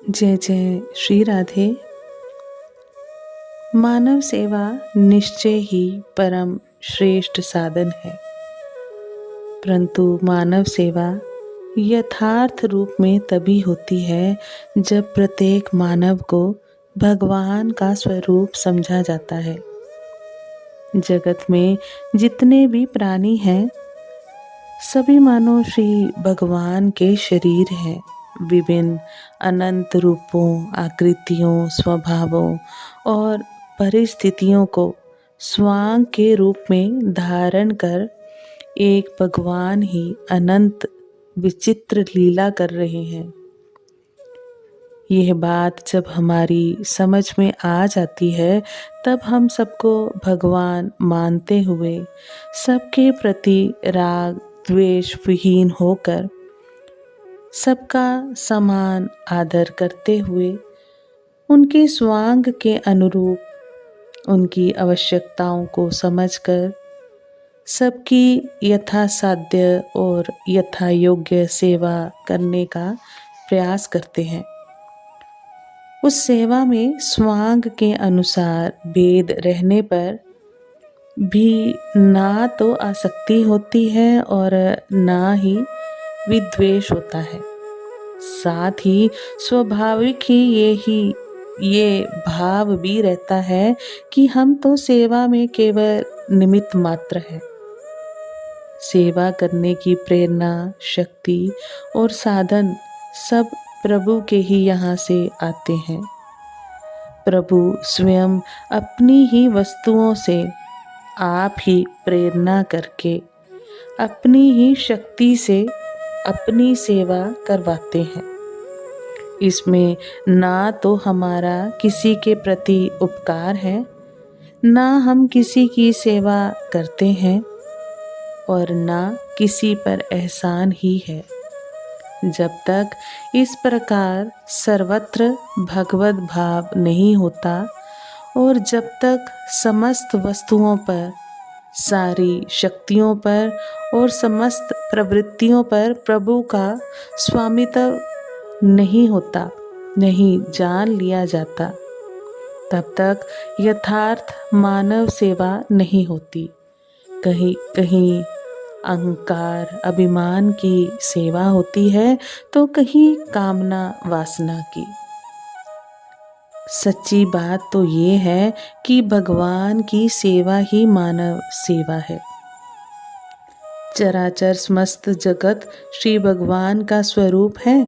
जय जय श्री राधे। मानव सेवा निश्चय ही परम श्रेष्ठ साधन है, परंतु मानव सेवा यथार्थ रूप में तभी होती है जब प्रत्येक मानव को भगवान का स्वरूप समझा जाता है। जगत में जितने भी प्राणी हैं, सभी मानो श्री भगवान के शरीर हैं। विभिन्न अनंत रूपों, आकृतियों, स्वभावों और परिस्थितियों को स्वांग के रूप में धारण कर एक भगवान ही अनंत विचित्र लीला कर रहे हैं। यह बात जब हमारी समझ में आ जाती है, तब हम सबको भगवान मानते हुए सबके प्रति राग द्वेष विहीन होकर सबका समान आदर करते हुए उनके स्वांग के अनुरूप उनकी आवश्यकताओं को समझकर सबकी यथासाध्य और यथा योग्य सेवा करने का प्रयास करते हैं। उस सेवा में स्वांग के अनुसार भेद रहने पर भी ना तो आसक्ति होती है और ना ही विद्वेष होता है। साथ ही स्वाभाविक ही ये भाव भी रहता है कि हम तो सेवा में केवल निमित्त मात्र है। सेवा करने की प्रेरणा, शक्ति और साधन सब प्रभु के ही यहाँ से आते हैं। प्रभु स्वयं अपनी ही वस्तुओं से आप ही प्रेरणा करके अपनी ही शक्ति से अपनी सेवा करवाते हैं। इसमें ना तो हमारा किसी के प्रति उपकार है, ना हम किसी की सेवा करते हैं और ना किसी पर एहसान ही है। जब तक इस प्रकार सर्वत्र भगवत भाव नहीं होता और जब तक समस्त वस्तुओं पर, सारी शक्तियों पर और समस्त प्रवृत्तियों पर प्रभु का स्वामित्व नहीं होता, नहीं जान लिया जाता, तब तक यथार्थ मानव सेवा नहीं होती। कहीं कहीं अहंकार अभिमान की सेवा होती है तो कहीं कामना वासना की। सच्ची बात तो ये है कि भगवान की सेवा ही मानव सेवा है। चराचर समस्त जगत श्री भगवान का स्वरूप है